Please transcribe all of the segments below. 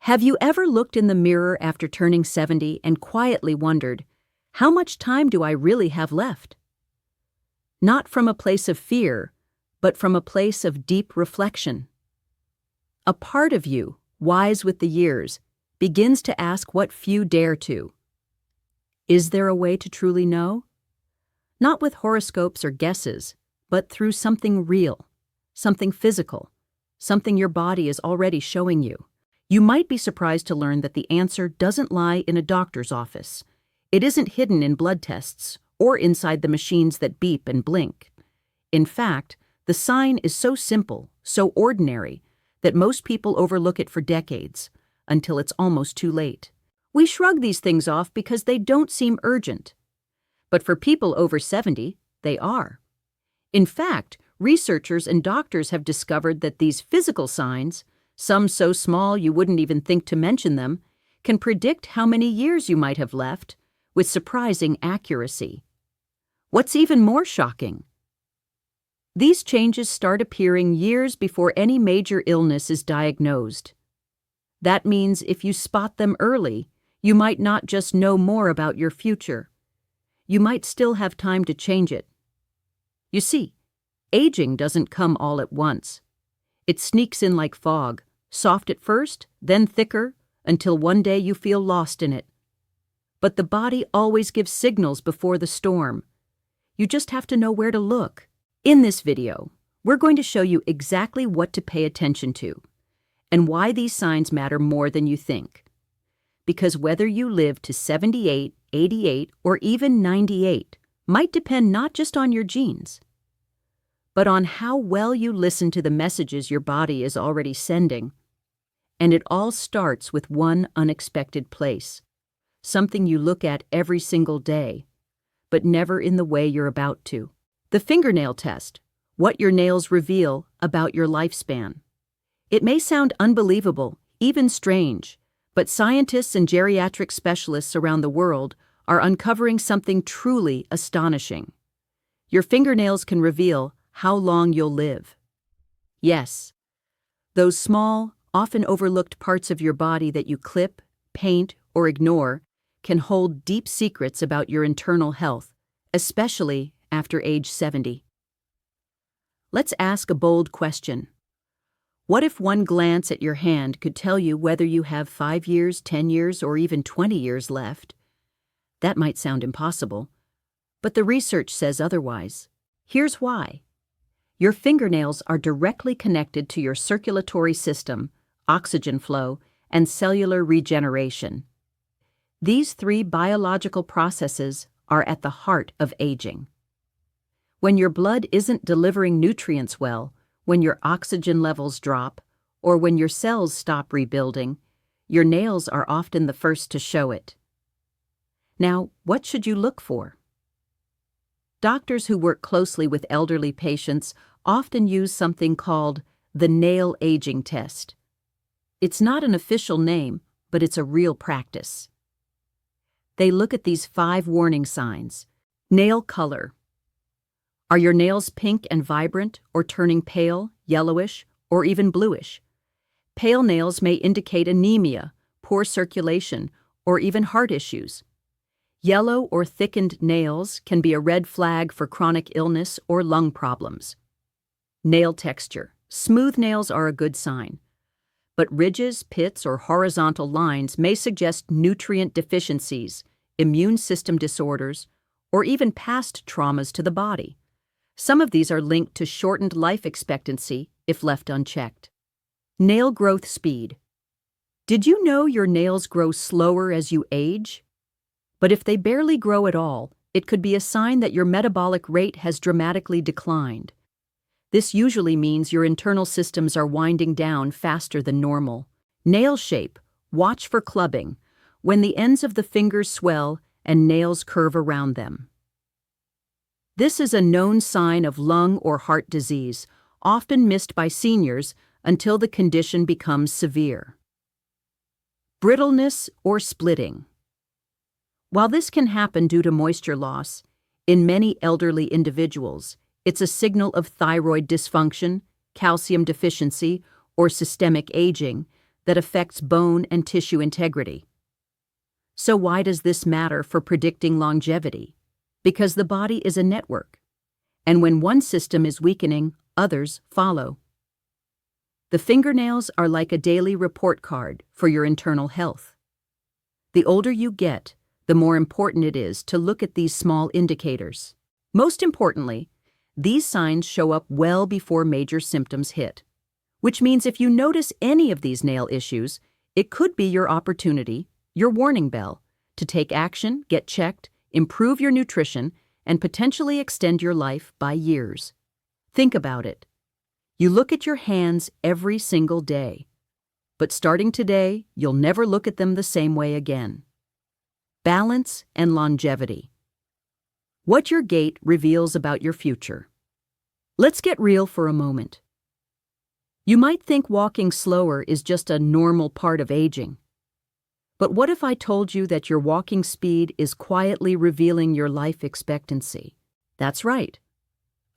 Have you ever looked in the mirror after turning 70 and quietly wondered, how much time do I really have left? Not from a place of fear, but from a place of deep reflection. A part of you, wise with the years, begins to ask what few dare to. Is there a way to truly know? Not with horoscopes or guesses, but through something real, something physical, something your body is already showing you. You might be surprised to learn that the answer doesn't lie in a doctor's office. It isn't hidden in blood tests or inside the machines that beep and blink. In fact, the sign is so simple, so ordinary, that most people overlook it for decades, until it's almost too late. We shrug these things off because they don't seem urgent. But for people over 70, they are. In fact, researchers and doctors have discovered that these physical signs, some so small you wouldn't even think to mention them, can predict how many years you might have left with surprising accuracy. What's even more shocking? These changes start appearing years before any major illness is diagnosed. That means if you spot them early, you might not just know more about your future. You might still have time to change it. You see, aging doesn't come all at once. It sneaks in like fog, soft at first, then thicker, until one day you feel lost in it. But the body always gives signals before the storm. You just have to know where to look. In this video, we're going to show you exactly what to pay attention to and why these signs matter more than you think. Because whether you live to 78, 88, or even 98 might depend not just on your genes, but on how well you listen to the messages your body is already sending. And it all starts with one unexpected place, something you look at every single day, but never in the way you're about to. The fingernail test, what your nails reveal about your lifespan. It may sound unbelievable, even strange, but scientists and geriatric specialists around the world are uncovering something truly astonishing. Your fingernails can reveal how long you'll live. Yes, those small, often overlooked parts of your body that you clip, paint, or ignore can hold deep secrets about your internal health, especially after age 70. Let's ask a bold question. What if one glance at your hand could tell you whether you have 5 years, 10 years, or even 20 years left? That might sound impossible, but the research says otherwise. Here's why. Your fingernails are directly connected to your circulatory system, oxygen flow, and cellular regeneration. These three biological processes are at the heart of aging. When your blood isn't delivering nutrients well, when your oxygen levels drop, or when your cells stop rebuilding, your nails are often the first to show it. Now, what should you look for? Doctors who work closely with elderly patients often use something called the nail aging test. It's not an official name, but it's a real practice. They look at these 5 warning signs. Nail color. Are your nails pink and vibrant, or turning pale, yellowish, or even bluish? Pale nails may indicate anemia, poor circulation, or even heart issues. Yellow or thickened nails can be a red flag for chronic illness or lung problems. Nail texture. Smooth nails are a good sign, but ridges, pits, or horizontal lines may suggest nutrient deficiencies, immune system disorders, or even past traumas to the body. Some of these are linked to shortened life expectancy if left unchecked. Nail growth speed. Did you know your nails grow slower as you age? But if they barely grow at all, it could be a sign that your metabolic rate has dramatically declined. This usually means your internal systems are winding down faster than normal. Nail shape. Watch for clubbing, when the ends of the fingers swell and nails curve around them. This is a known sign of lung or heart disease, often missed by seniors until the condition becomes severe. Brittleness or splitting. While this can happen due to moisture loss, in many elderly individuals, it's a signal of thyroid dysfunction, calcium deficiency, or systemic aging that affects bone and tissue integrity. So why does this matter for predicting longevity? Because the body is a network, and when one system is weakening, others follow. The fingernails are like a daily report card for your internal health. The older you get, the more important it is to look at these small indicators. Most importantly, these signs show up well before major symptoms hit, which means if you notice any of these nail issues, it could be your opportunity, your warning bell, to take action, get checked, improve your nutrition, and potentially extend your life by years. Think about it. You look at your hands every single day, but starting today, you'll never look at them the same way again. Balance and longevity. What your gait reveals about your future. Let's get real for a moment. You might think walking slower is just a normal part of aging. But what if I told you that your walking speed is quietly revealing your life expectancy? That's right.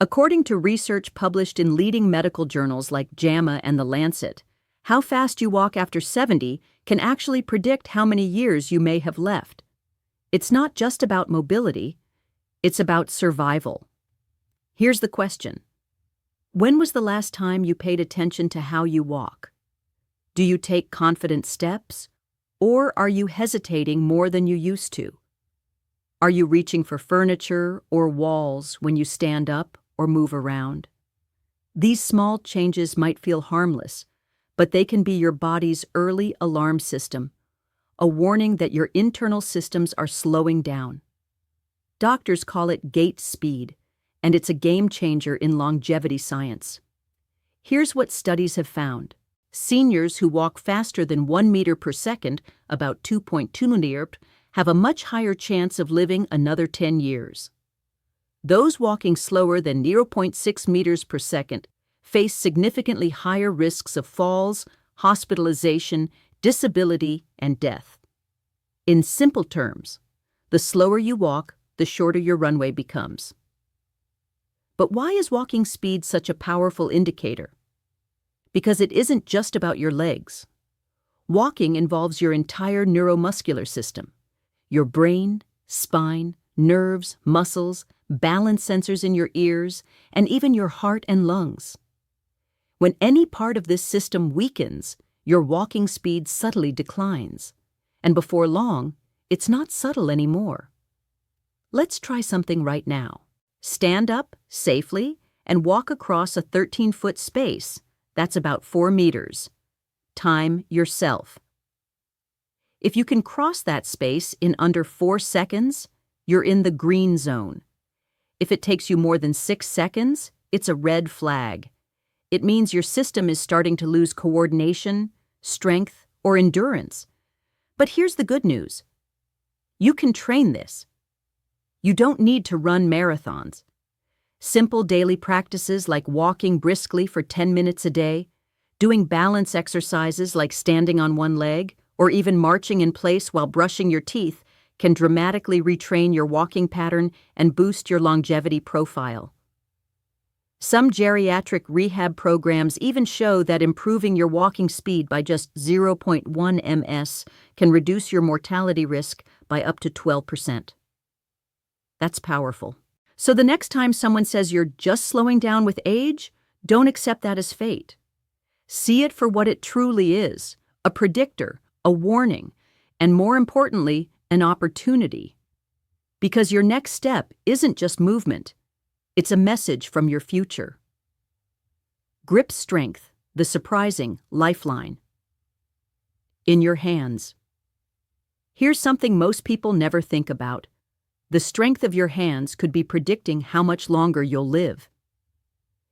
According to research published in leading medical journals like JAMA and The Lancet, how fast you walk after 70 can actually predict how many years you may have left. It's not just about mobility, it's about survival. Here's the question. When was the last time you paid attention to how you walk? Do you take confident steps, or are you hesitating more than you used to? Are you reaching for furniture or walls when you stand up or move around? These small changes might feel harmless, but they can be your body's early alarm system, a warning that your internal systems are slowing down. Doctors call it gait speed, and it's a game changer in longevity science. Here's what studies have found. Seniors who walk faster than 1 meter per second, about 2.2 meter, have a much higher chance of living another 10 years. Those walking slower than 0.6 meters per second face significantly higher risks of falls, hospitalization, disability, and death. In simple terms, the slower you walk, the shorter your runway becomes. But why is walking speed such a powerful indicator? Because it isn't just about your legs. Walking involves your entire neuromuscular system, your brain, spine, nerves, muscles, balance sensors in your ears, and even your heart and lungs. When any part of this system weakens, your walking speed subtly declines. And before long, it's not subtle anymore. Let's try something right now. Stand up safely and walk across a 13-foot space. That's about 4 meters. Time yourself. If you can cross that space in under 4 seconds, you're in the green zone. If it takes you more than 6 seconds, it's a red flag. It means your system is starting to lose coordination, strength, or endurance. But here's the good news. You can train this. You don't need to run marathons. Simple daily practices like walking briskly for 10 minutes a day, doing balance exercises like standing on one leg, or even marching in place while brushing your teeth can dramatically retrain your walking pattern and boost your longevity profile. Some geriatric rehab programs even show that improving your walking speed by just 0.1 ms can reduce your mortality risk by up to 12%. That's powerful. So the next time someone says you're just slowing down with age, don't accept that as fate. See it for what it truly is, a predictor, a warning, and more importantly, an opportunity. Because your next step isn't just movement, it's a message from your future. Grip strength, the surprising lifeline. In your hands. Here's something most people never think about. The strength of your hands could be predicting how much longer you'll live.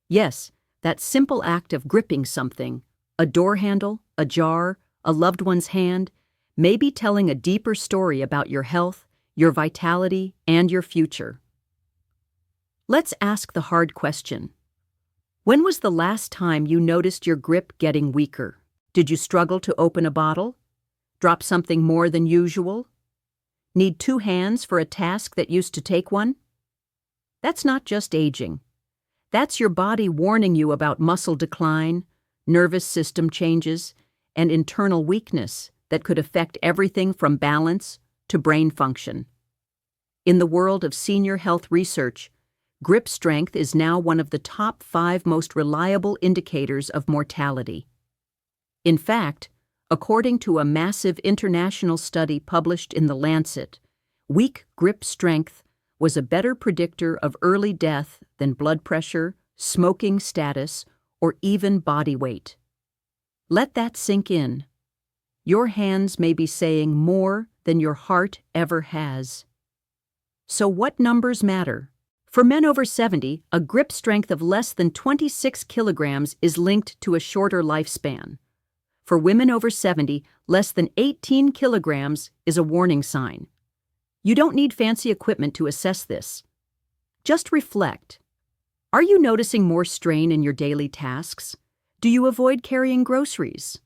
Yes, that simple act of gripping something, a door handle, a jar, a loved one's hand, may be telling a deeper story about your health, your vitality, and your future. Let's ask the hard question. When was the last time you noticed your grip getting weaker? Did you struggle to open a bottle? Drop something more than usual? Need 2 hands for a task that used to take 1? That's not just aging. That's your body warning you about muscle decline, nervous system changes, and internal weakness that could affect everything from balance to brain function. In the world of senior health research, grip strength is now one of the top 5 most reliable indicators of mortality. In fact, according to a massive international study published in The Lancet, weak grip strength was a better predictor of early death than blood pressure, smoking status, or even body weight. Let that sink in. Your hands may be saying more than your heart ever has. So what numbers matter? For men over 70, a grip strength of less than 26 kilograms is linked to a shorter lifespan. For women over 70, less than 18 kilograms is a warning sign. You don't need fancy equipment to assess this. Just reflect. Are you noticing more strain in your daily tasks? Do you avoid carrying groceries?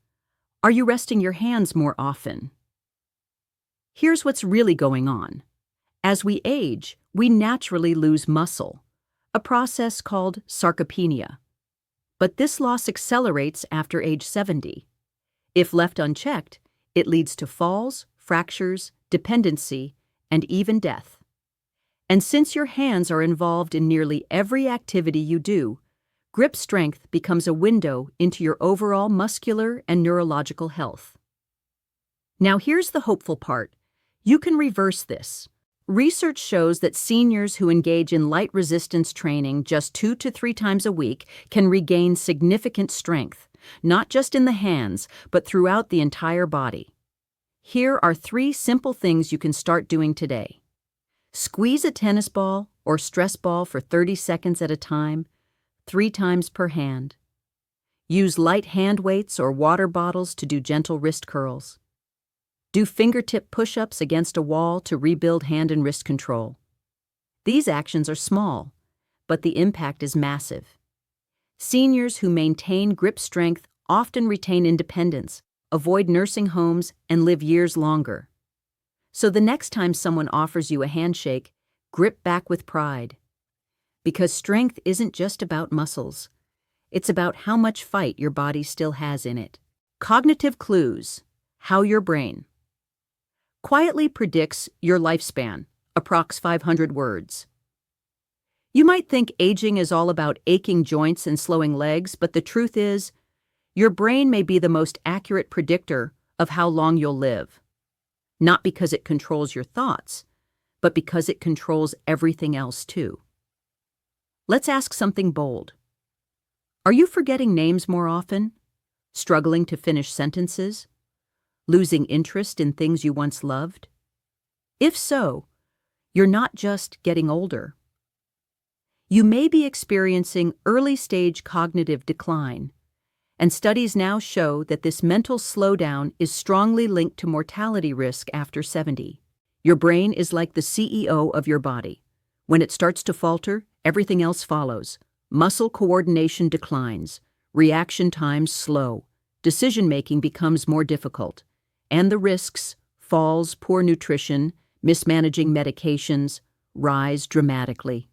Are you resting your hands more often? Here's what's really going on. As we age, we naturally lose muscle, a process called sarcopenia. But this loss accelerates after age 70. If left unchecked, it leads to falls, fractures, dependency, and even death. And since your hands are involved in nearly every activity you do, grip strength becomes a window into your overall muscular and neurological health. Now here's the hopeful part. You can reverse this. Research shows that seniors who engage in light resistance training just 2 to 3 times a week can regain significant strength, not just in the hands, but throughout the entire body. Here are 3 simple things you can start doing today. Squeeze a tennis ball or stress ball for 30 seconds at a time, 3 times per hand. Use light hand weights or water bottles to do gentle wrist curls. Do fingertip push-ups against a wall to rebuild hand and wrist control. These actions are small, but the impact is massive. Seniors who maintain grip strength often retain independence, avoid nursing homes, and live years longer. So the next time someone offers you a handshake, grip back with pride. Because strength isn't just about muscles. It's about how much fight your body still has in it. Cognitive clues. How your brain quietly predicts your lifespan, approx 500 words. You might think aging is all about aching joints and slowing legs, but the truth is, your brain may be the most accurate predictor of how long you'll live. Not because it controls your thoughts, but because it controls everything else too. Let's ask something bold. Are you forgetting names more often? Struggling to finish sentences? Losing interest in things you once loved? If so, you're not just getting older. You may be experiencing early-stage cognitive decline, and studies now show that this mental slowdown is strongly linked to mortality risk after 70. Your brain is like the CEO of your body. When it starts to falter, everything else follows. Muscle coordination declines, reaction times slow, decision-making becomes more difficult, and the risks, falls, poor nutrition, mismanaging medications, rise dramatically.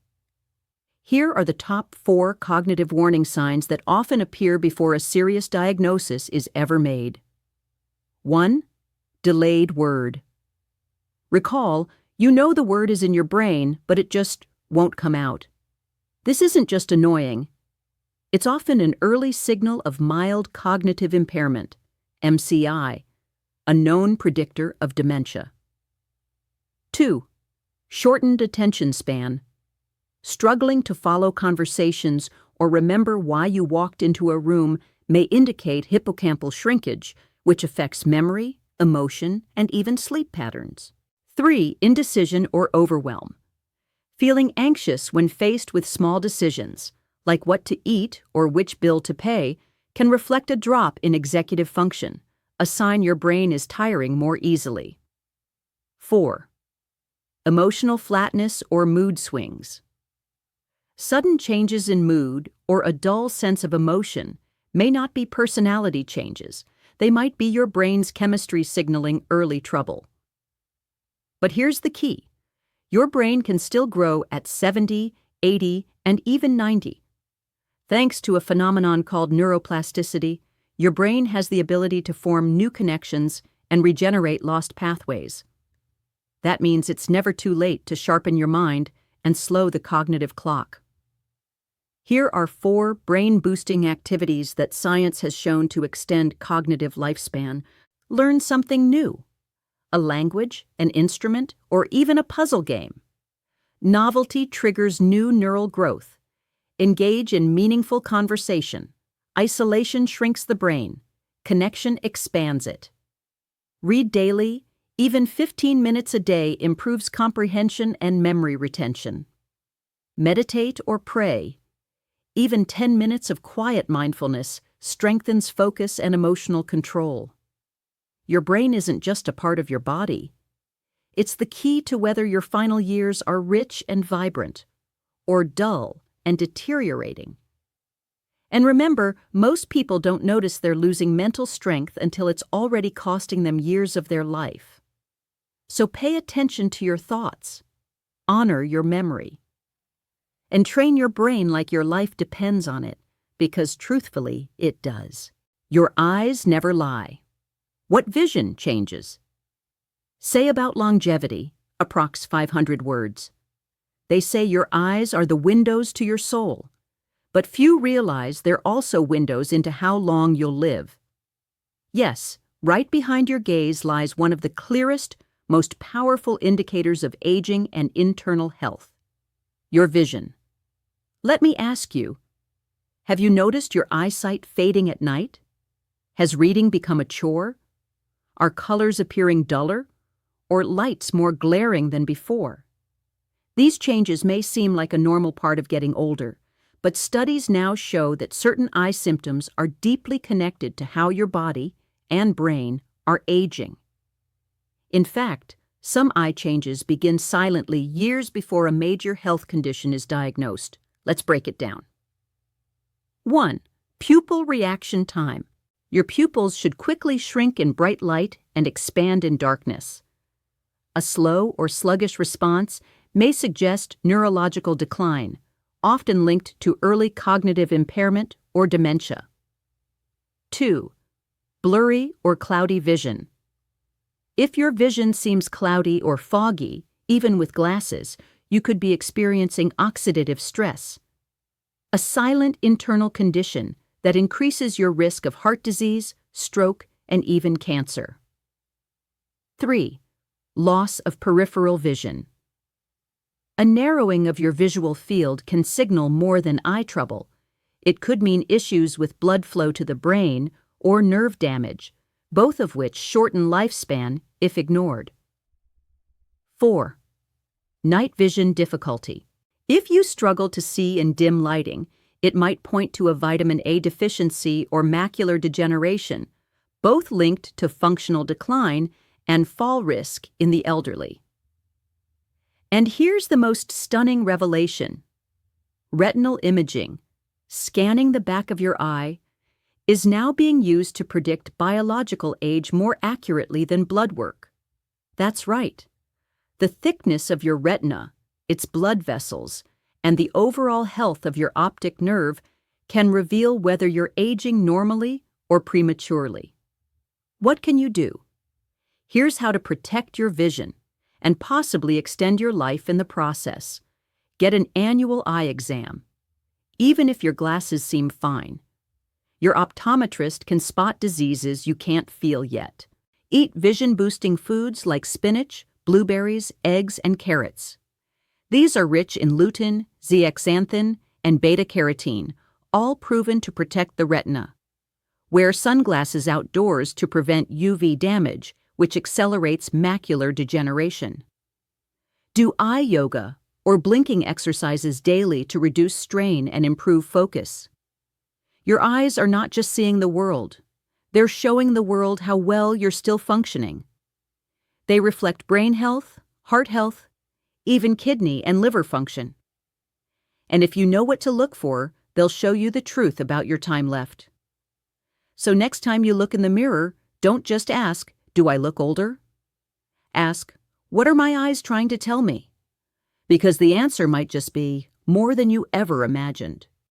Here are the top 4 cognitive warning signs that often appear before a serious diagnosis is ever made. 1. Delayed word. Recall, you know the word is in your brain, but it just won't come out. This isn't just annoying. It's often an early signal of mild cognitive impairment, MCI, a known predictor of dementia. 2. Shortened attention span. Struggling to follow conversations or remember why you walked into a room may indicate hippocampal shrinkage, which affects memory, emotion, and even sleep patterns. 3. Indecision or overwhelm. Feeling anxious when faced with small decisions, like what to eat or which bill to pay, can reflect a drop in executive function, a sign your brain is tiring more easily. 4. Emotional flatness or mood swings. Sudden changes in mood or a dull sense of emotion may not be personality changes. They might be your brain's chemistry signaling early trouble. But here's the key. Your brain can still grow at 70, 80, and even 90. Thanks to a phenomenon called neuroplasticity, Your brain has the ability to form new connections and regenerate lost pathways. That means it's never too late to sharpen your mind and slow the cognitive clock. Here are 4 brain-boosting activities that science has shown to extend cognitive lifespan. Learn something new. A language, an instrument, or even a puzzle game. Novelty triggers new neural growth. Engage in meaningful conversation. Isolation shrinks the brain. Connection expands it. Read daily. Even 15 minutes a day improves comprehension and memory retention. Meditate or pray. Even 10 minutes of quiet mindfulness strengthens focus and emotional control. Your brain isn't just a part of your body. It's the key to whether your final years are rich and vibrant, or dull and deteriorating. And remember, most people don't notice they're losing mental strength until it's already costing them years of their life. So pay attention to your thoughts. Honor your memory. And train your brain like your life depends on it, because truthfully, it does. Your eyes never lie. What vision changes? Say about longevity, approx 500 words. They say your eyes are the windows to your soul, but few realize they're also windows into how long you'll live. Yes, right behind your gaze lies one of the clearest, most powerful indicators of aging and internal health. Your vision. Let me ask you, have you noticed your eyesight fading at night? Has reading become a chore? Are colors appearing duller? Or lights more glaring than before? These changes may seem like a normal part of getting older, but studies now show that certain eye symptoms are deeply connected to how your body and brain are aging. In fact, some eye changes begin silently years before a major health condition is diagnosed. Let's break it down. 1. Pupil reaction time. Your pupils should quickly shrink in bright light and expand in darkness. A slow or sluggish response may suggest neurological decline, often linked to early cognitive impairment or dementia. 2. Blurry or cloudy vision. If your vision seems cloudy or foggy, even with glasses, you could be experiencing oxidative stress, a silent internal condition that increases your risk of heart disease, stroke, and even cancer. 3. Loss of peripheral vision. A narrowing of your visual field can signal more than eye trouble. It could mean issues with blood flow to the brain or nerve damage, both of which shorten lifespan if ignored. 4. Night vision difficulty. If you struggle to see in dim lighting, it might point to a vitamin A deficiency or macular degeneration, both linked to functional decline and fall risk in the elderly. And here's the most stunning revelation. Retinal imaging, scanning the back of your eye, is now being used to predict biological age more accurately than blood work. That's right. The thickness of your retina, its blood vessels, and the overall health of your optic nerve can reveal whether you're aging normally or prematurely. What can you do? Here's how to protect your vision and possibly extend your life in the process. Get an annual eye exam, even if your glasses seem fine. Your optometrist can spot diseases you can't feel yet. Eat vision-boosting foods like spinach, blueberries, eggs, and carrots. These are rich in lutein, zeaxanthin, and beta-carotene, all proven to protect the retina. Wear sunglasses outdoors to prevent UV damage, which accelerates macular degeneration. Do eye yoga or blinking exercises daily to reduce strain and improve focus. Your eyes are not just seeing the world. They're showing the world how well you're still functioning. They reflect brain health, heart health, even kidney and liver function. And if you know what to look for, they'll show you the truth about your time left. So next time you look in the mirror, don't just ask, "Do I look older?" Ask, "What are my eyes trying to tell me?" Because the answer might just be more than you ever imagined.